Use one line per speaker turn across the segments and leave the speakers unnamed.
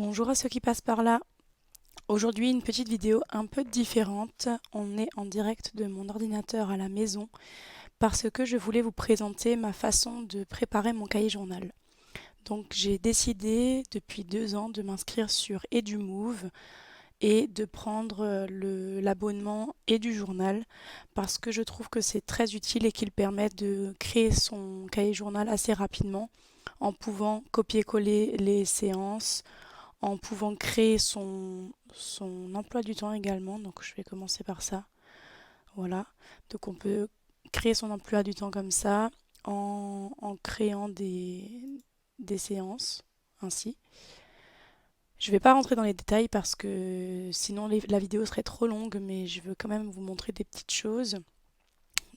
Bonjour à ceux qui passent par là. Aujourd'hui, une petite vidéo un peu différente. On est en direct de mon ordinateur à la maison parce que je voulais vous présenter ma façon de préparer mon cahier journal. Donc j'ai décidé depuis 2 ans de m'inscrire sur EduMove et de prendre l'abonnement EduJournal parce que je trouve que c'est très utile et qu'il permet de créer son cahier journal assez rapidement en pouvant copier-coller les séances, en pouvant créer son emploi du temps également. Donc je vais commencer par ça. Voilà. Donc on peut créer son emploi du temps comme ça en créant des séances ainsi. Je ne vais pas rentrer dans les détails parce que sinon la vidéo serait trop longue, mais je veux quand même vous montrer des petites choses.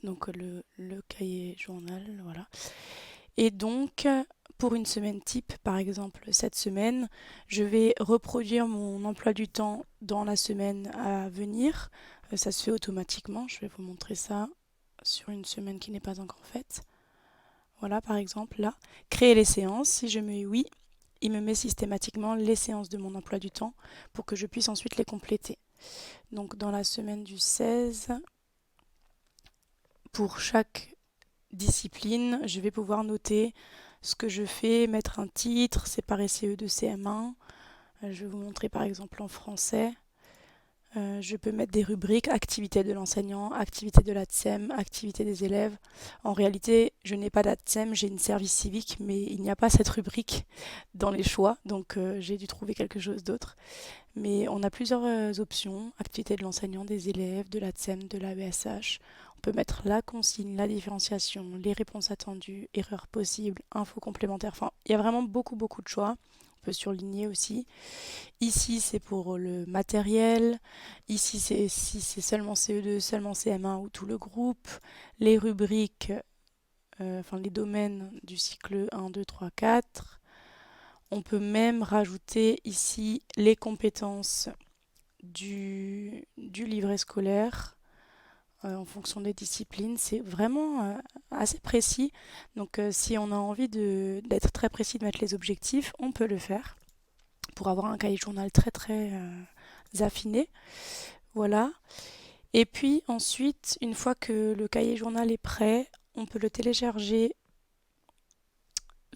Donc le cahier journal, voilà. Et donc, pour une semaine type, par exemple cette semaine, je vais reproduire mon emploi du temps dans la semaine à venir. Ça se fait automatiquement. Je vais vous montrer ça sur une semaine qui n'est pas encore faite. Voilà, par exemple, là. Créer les séances. Si je mets oui, il me met systématiquement les séances de mon emploi du temps pour que je puisse ensuite les compléter. Donc, dans la semaine du 16, pour chaque discipline, je vais pouvoir noter ce que je fais, mettre un titre, séparer CE de CM1. Je vais vous montrer par exemple en français. Je peux mettre des rubriques, activités de l'enseignant, activités de la TSEM, activités des élèves. En réalité, je n'ai pas d'ATSEM, j'ai une service civique, mais il n'y a pas cette rubrique dans les choix, donc j'ai dû trouver quelque chose d'autre. Mais on a plusieurs options, activités de l'enseignant, des élèves, de la TSEM, de l'AESH. On peut mettre la consigne, la différenciation, les réponses attendues, erreurs possibles, infos complémentaires. Enfin, il y a vraiment beaucoup de choix. On peut surligner aussi. Ici, c'est pour le matériel. Ici, c'est si c'est seulement CE2, seulement CM1 ou tout le groupe. Les rubriques, enfin les domaines du cycle 1, 2, 3, 4. On peut même rajouter ici les compétences du livret scolaire en fonction des disciplines. C'est vraiment assez précis. Donc si on a envie d'être très précis, de mettre les objectifs, on peut le faire pour avoir un cahier journal très affiné. Voilà. Et puis ensuite, une fois que le cahier journal est prêt, on peut le télécharger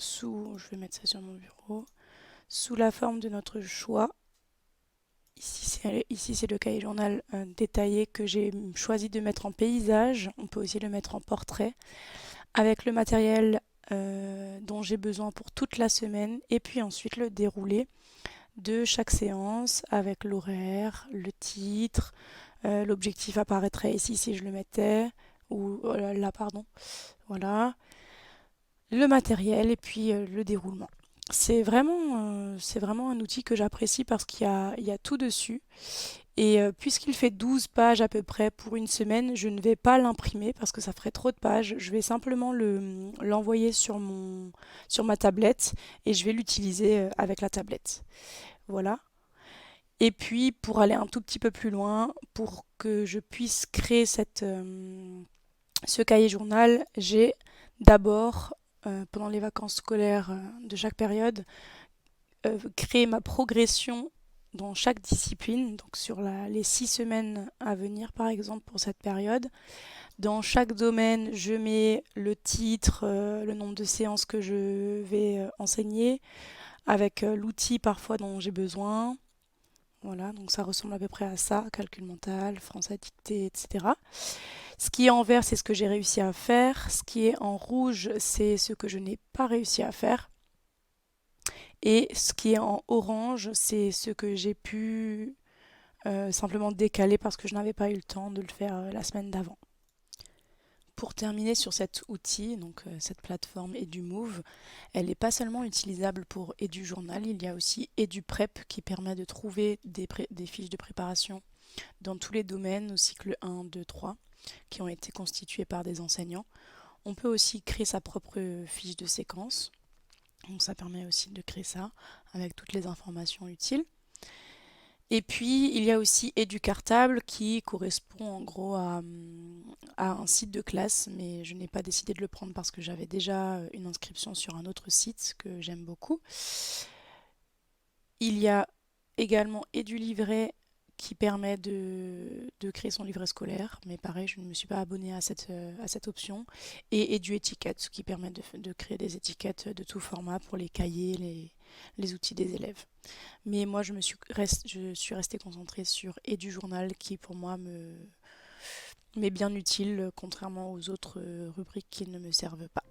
je vais mettre ça sur mon bureau, sous la forme de notre choix. Ici, c'est le cahier journal détaillé que j'ai choisi de mettre en paysage. On peut aussi le mettre en portrait avec le matériel dont j'ai besoin pour toute la semaine et puis ensuite le déroulé de chaque séance avec l'horaire, le titre, l'objectif apparaîtrait ici si je le mettais, ou là, pardon. Voilà, le matériel et puis le déroulement. C'est vraiment un outil que j'apprécie parce qu'il y a tout dessus. Et puisqu'il fait 12 pages à peu près pour une semaine, je ne vais pas l'imprimer parce que ça ferait trop de pages. Je vais simplement l'envoyer sur ma tablette et je vais l'utiliser avec la tablette. Voilà. Et puis pour aller un tout petit peu plus loin, pour que je puisse créer ce cahier journal, j'ai d'abord, pendant les vacances scolaires de chaque période, créé ma progression dans chaque discipline, donc sur les 6 semaines à venir par exemple pour cette période. Dans chaque domaine, je mets le titre, le nombre de séances que je vais enseigner, avec l'outil parfois dont j'ai besoin. Voilà, donc ça ressemble à peu près à ça, calcul mental, français dictée, etc. Ce qui est en vert, c'est ce que j'ai réussi à faire. Ce qui est en rouge, c'est ce que je n'ai pas réussi à faire. Et ce qui est en orange, c'est ce que j'ai pu simplement décaler parce que je n'avais pas eu le temps de le faire la semaine d'avant. Pour terminer sur cet outil, donc cette plateforme EduMove, elle n'est pas seulement utilisable pour EduJournal, il y a aussi EduPrep qui permet de trouver des fiches de préparation dans tous les domaines au cycle 1, 2, 3 qui ont été constitués par des enseignants. On peut aussi créer sa propre fiche de séquence, donc ça permet aussi de créer ça avec toutes les informations utiles. Et puis, il y a aussi EduCartable qui correspond en gros à un site de classe, mais je n'ai pas décidé de le prendre parce que j'avais déjà une inscription sur un autre site que j'aime beaucoup. Il y a également du livret qui permet de créer son livret scolaire, mais pareil, je ne me suis pas abonnée à cette option, et du étiquette, ce qui permet de créer des étiquettes de tout format pour les cahiers, les outils des élèves. Mais moi, je suis restée concentrée sur du journal qui, pour moi, m'est bien utile, contrairement aux autres rubriques qui ne me servent pas.